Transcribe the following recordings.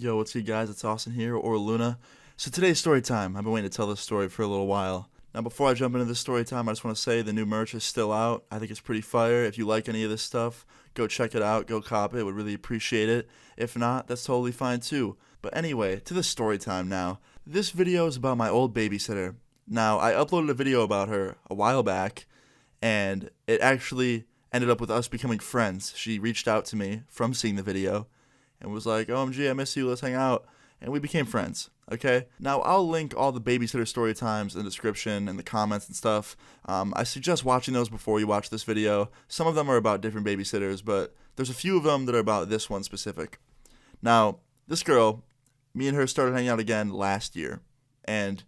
Yo, what's good, guys? It's Austin here, or Luna. So today's story time. I've been waiting to tell this story for a little while. Now, before I jump into this story time, I just want to say the new merch is still out. I think it's pretty fire. If you like any of this stuff, go check it out. Go cop it. Would really appreciate it. If not, that's totally fine too. But anyway, to the story time now. This video is about my old babysitter. Now, I uploaded a video about her a while back, and it actually ended up with us becoming friends. She reached out to me from seeing the video and was like, OMG, I miss you, let's hang out. And we became friends, okay? Now, I'll link all the babysitter story times in the description and the comments and stuff. I suggest watching those before you watch this video. Some of them are about different babysitters, but there's a few of them that are about this one specific. Now, this girl, me and her started hanging out again last year. And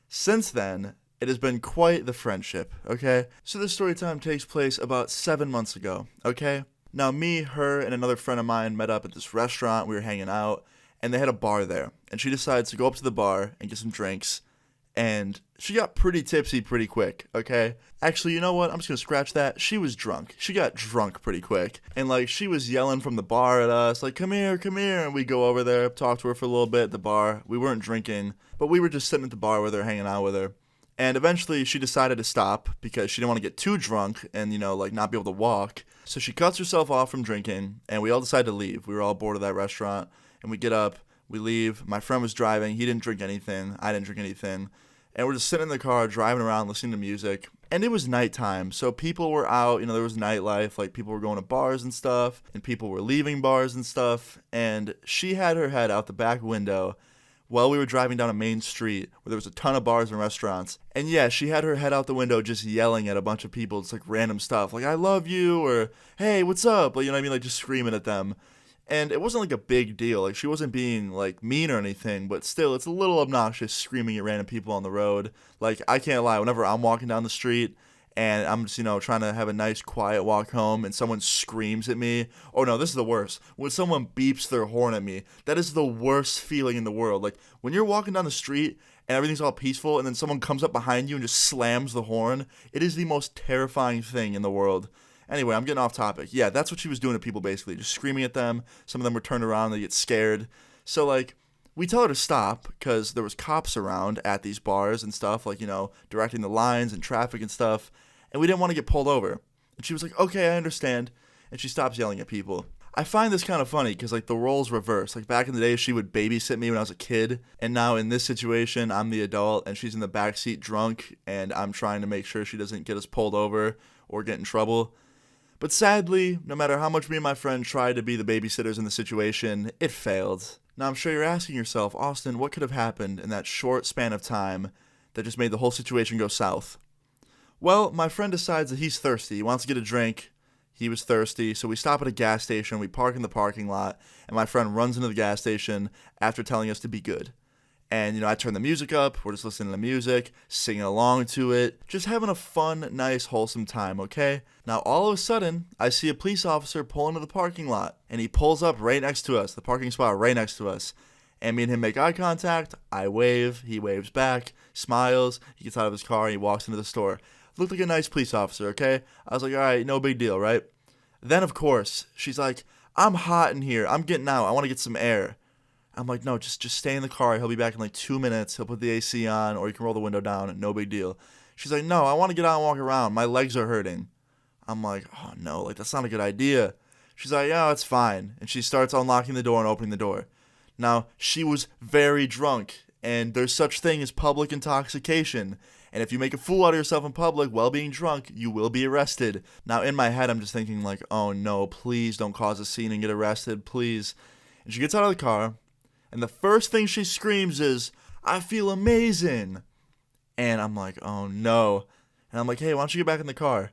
since then, it has been quite the friendship, okay? So this story time takes place about 7 months ago, okay? Now, me, her, and another friend of mine met up at this restaurant. We were hanging out, and they had a bar there. And she decides to go up to the bar and get some drinks. And she got pretty tipsy pretty quick, okay? Actually, you know what? I'm just gonna scratch that. She was drunk. She got drunk pretty quick. And, she was yelling from the bar at us, like, come here, come here. And we go over there, talk to her for a little bit at the bar. We weren't drinking, but we were just sitting at the bar with her, hanging out with her. And eventually, she decided to stop because she didn't want to get too drunk and, not be able to walk. So she cuts herself off from drinking, and we all decide to leave. We were all bored of that restaurant, and we get up, we leave. My friend was driving. He didn't drink anything. I didn't drink anything. And we're just sitting in the car, driving around, listening to music. And it was nighttime, so people were out. There was nightlife. People were going to bars and stuff, and people were leaving bars and stuff. And she had her head out the back window while we were driving down a main street where there was a ton of bars and restaurants. And yeah, she had her head out the window just yelling at a bunch of people. It's random stuff, like, I love you, or hey, what's up? You know what I mean? Just screaming at them. And it wasn't a big deal. She wasn't being mean or anything, but still, it's a little obnoxious screaming at random people on the road. I can't lie, whenever I'm walking down the street and I'm just, trying to have a nice quiet walk home and someone screams at me. Oh no, this is the worst. When someone beeps their horn at me, that is the worst feeling in the world. When you're walking down the street and everything's all peaceful and then someone comes up behind you and just slams the horn, it is the most terrifying thing in the world. Anyway, I'm getting off topic. Yeah, that's what she was doing to people basically, just screaming at them. Some of them were turned around, they get scared. So we tell her to stop because there was cops around at these bars and stuff, directing the lines and traffic and stuff, and we didn't want to get pulled over. And she was like, okay, I understand, and she stops yelling at people. I find this kind of funny because the roles reverse. Back in the day, she would babysit me when I was a kid, and now in this situation, I'm the adult, and she's in the back seat drunk, and I'm trying to make sure she doesn't get us pulled over or get in trouble. But sadly, no matter how much me and my friend tried to be the babysitters in the situation, it failed. Now I'm sure you're asking yourself, Austin, what could have happened in that short span of time that just made the whole situation go south? Well, my friend decides that he's thirsty. He wants to get a drink. He was thirsty, so we stop at a gas station, we park in the parking lot, and my friend runs into the gas station after telling us to be good. And, I turn the music up, we're just listening to music, singing along to it, just having a fun, nice, wholesome time, okay? Now, all of a sudden, I see a police officer pull into the parking lot, and he pulls up right next to us, the parking spot right next to us. And me and him make eye contact, I wave, he waves back, smiles, he gets out of his car, and he walks into the store. Looked like a nice police officer, okay? I was like, alright, no big deal, right? Then, of course, she's like, I'm hot in here, I'm getting out, I want to get some air. I'm like, no, just stay in the car. He'll be back in 2 minutes. He'll put the AC on, or you can roll the window down. No big deal. She's like, no, I want to get out and walk around. My legs are hurting. I'm like, oh no, that's not a good idea. She's like, yeah, it's fine. And she starts unlocking the door and opening the door. Now, she was very drunk, and there's such thing as public intoxication. And if you make a fool out of yourself in public while being drunk, you will be arrested. Now, in my head, I'm just thinking oh no, please don't cause a scene and get arrested, please. And she gets out of the car. And the first thing she screams is, I feel amazing. And I'm like, oh no. And I'm like, hey, why don't you get back in the car?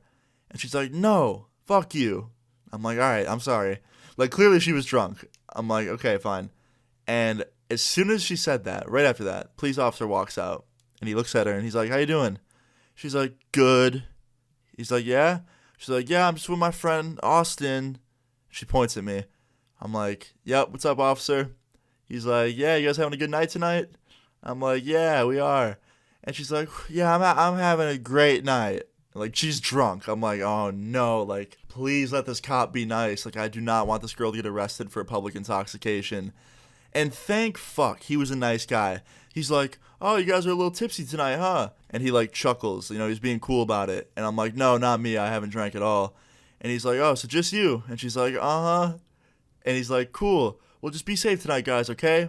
And she's like, no, fuck you. I'm like, all right, I'm sorry. Clearly she was drunk. I'm like, okay, fine. And as soon as she said that, right after that, police officer walks out. And he looks at her and he's like, how you doing? She's like, good. He's like, yeah? She's like, yeah, I'm just with my friend Austin. She points at me. I'm like, yep, what's up, officer? He's like, yeah, you guys having a good night tonight? I'm like, yeah, we are. And she's like, yeah, I'm having a great night. She's drunk. I'm like, oh no, please let this cop be nice. I do not want this girl to get arrested for public intoxication. And thank fuck, he was a nice guy. He's like, oh, you guys are a little tipsy tonight, huh? And he like chuckles, he's being cool about it. And I'm like, no, not me, I haven't drank at all. And he's like, oh, so just you? And she's like, uh-huh. And he's like, cool, well, just be safe tonight, guys, okay?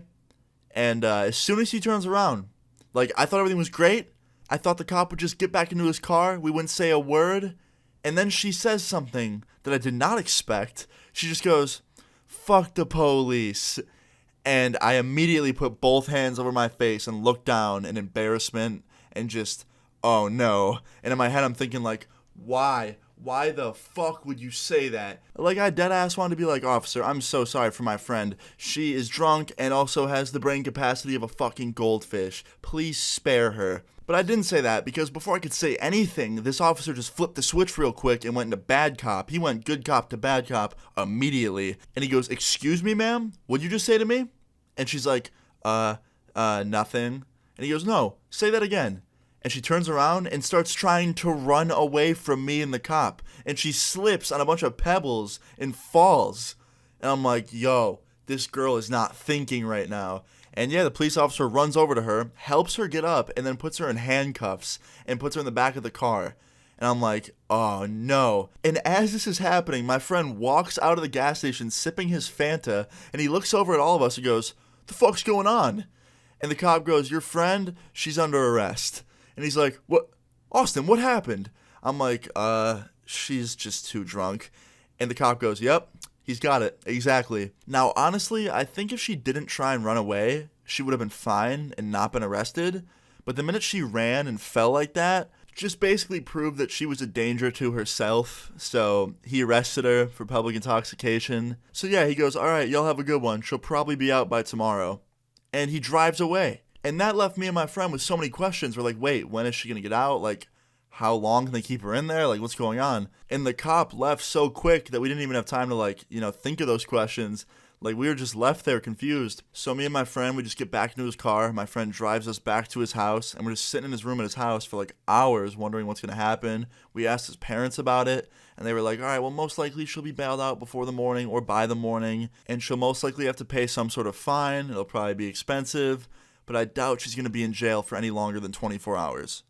And as soon as he turns around, like, I thought everything was great. I thought the cop would just get back into his car, we wouldn't say a word. And then she says something that I did not expect. She just goes, fuck the police. And I immediately put both hands over my face and looked down in embarrassment and just, oh no. And in my head I'm thinking like, why? Why the fuck would you say that? Like, I deadass wanted to be like, officer, I'm so sorry for my friend. She is drunk and also has the brain capacity of a fucking goldfish. Please spare her. But I didn't say that because before I could say anything, this officer just flipped the switch real quick and went into bad cop. He went good cop to bad cop immediately. And he goes, excuse me, ma'am? What'd you just say to me? And she's like, nothing. And he goes, no, say that again. And she turns around and starts trying to run away from me and the cop. And she slips on a bunch of pebbles and falls. And I'm like, yo, this girl is not thinking right now. And yeah, the police officer runs over to her, helps her get up, and then puts her in handcuffs and puts her in the back of the car. And I'm like, oh no. And as this is happening, my friend walks out of the gas station sipping his Fanta, and he looks over at all of us and goes, the fuck's going on? And the cop goes, your friend, she's under arrest. And he's like, what? Austin, what happened? I'm like, she's just too drunk. And the cop goes, yep. He's got it. Exactly. Now, honestly, I think if she didn't try and run away, she would have been fine and not been arrested. But the minute she ran and fell like that, just basically proved that she was a danger to herself. So he arrested her for public intoxication. So yeah, he goes, all right, y'all have a good one. She'll probably be out by tomorrow. And he drives away. And that left me and my friend with so many questions. We're like, wait, when is she going to get out? Like, how long can they keep her in there? Like, what's going on? And the cop left so quick that we didn't even have time to, like, think of those questions. Like, we were just left there confused. So me and my friend, we just get back into his car. My friend drives us back to his house, and we're just sitting in his room at his house for, like, hours wondering what's going to happen. We asked his parents about it, and they were like, all right, well, most likely she'll be bailed out before the morning or by the morning, and she'll most likely have to pay some sort of fine. It'll probably be expensive, but I doubt she's going to be in jail for any longer than 24 hours.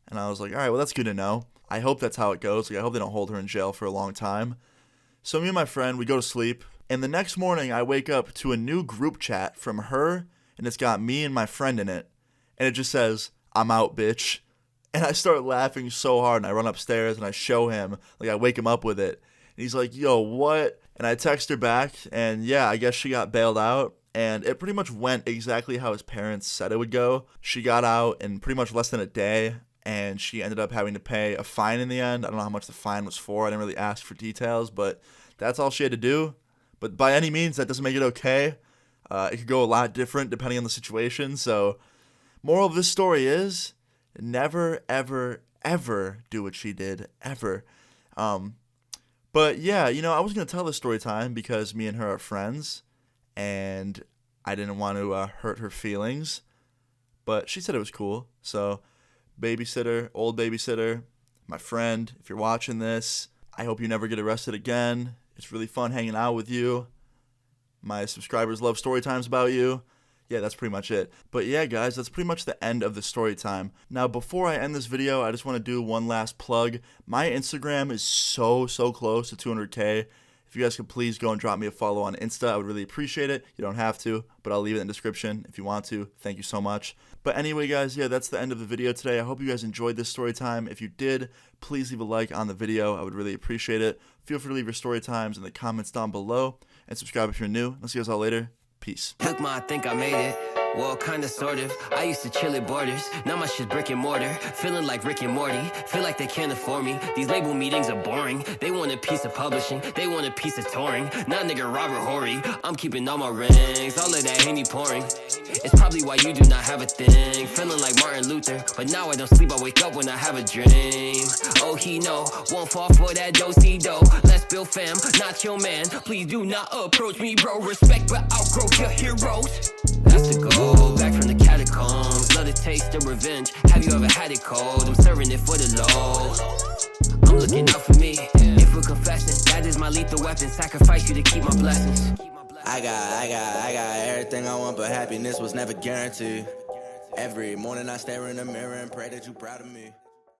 And I was like, all right, well, that's good to know. I hope that's how it goes. Like, I hope they don't hold her in jail for a long time. So me and my friend, we go to sleep. And the next morning, I wake up to a new group chat from her. And it's got me and my friend in it. And it just says, I'm out, bitch. And I start laughing so hard. And I run upstairs and I show him. Like, I wake him up with it. And he's like, yo, what? And I text her back. And yeah, I guess she got bailed out. And it pretty much went exactly how his parents said it would go. She got out in pretty much less than a day. And she ended up having to pay a fine in the end. I don't know how much the fine was for. I didn't really ask for details, but that's all she had to do. But by any means, that doesn't make it okay. It could go a lot different depending on the situation. So, moral of this story is never, ever, ever do what she did, ever. But yeah, I was going to tell this story time because me and her are friends, and I didn't want to hurt her feelings. But she said it was cool, so babysitter, old babysitter, my friend, if you're watching this, I hope you never get arrested again. It's really fun hanging out with you. My subscribers love story times about you. Yeah, that's pretty much it. But yeah, guys, that's pretty much the end of the story time. Now, before I end this video, I just want to do one last plug. My Instagram is so close to 200K. If you guys could please go and drop me a follow on Insta, I would really appreciate it. You don't have to, but I'll leave it in the description if you want to. Thank you so much. But anyway, guys, yeah, that's the end of the video today. I hope you guys enjoyed this story time. If you did, please leave a like on the video. I would really appreciate it. Feel free to leave your story times in the comments down below. And subscribe if you're new. I'll see you guys all later. Peace. Look, ma, I think I made it. Well, kinda, sort of. I used to chill at Borders. Now my shit's brick and mortar. Feeling like Rick and Morty. Feel like they can't afford me. These label meetings are boring. They want a piece of publishing. They want a piece of touring. Nah, nigga, Robert Horry. I'm keeping all my rings. All of that Henny pouring. It's probably why you do not have a thing. Feeling like Martin Luther. But now I don't sleep. I wake up when I have a dream. Oh, he know. Won't fall for that do-si-do. Let's build fam, not your man. Please do not approach me, bro. Respect, but outgrow your heroes. That's the goal. Back from the catacombs, love the taste of revenge. Have you ever had it cold? I'm serving it for the low. I'm looking out for me. If we're confessing, that is my lethal weapon. Sacrifice you to keep my blessings. I got everything I want, but happiness was never guaranteed. Every morning I stare in the mirror and pray that you proud of me.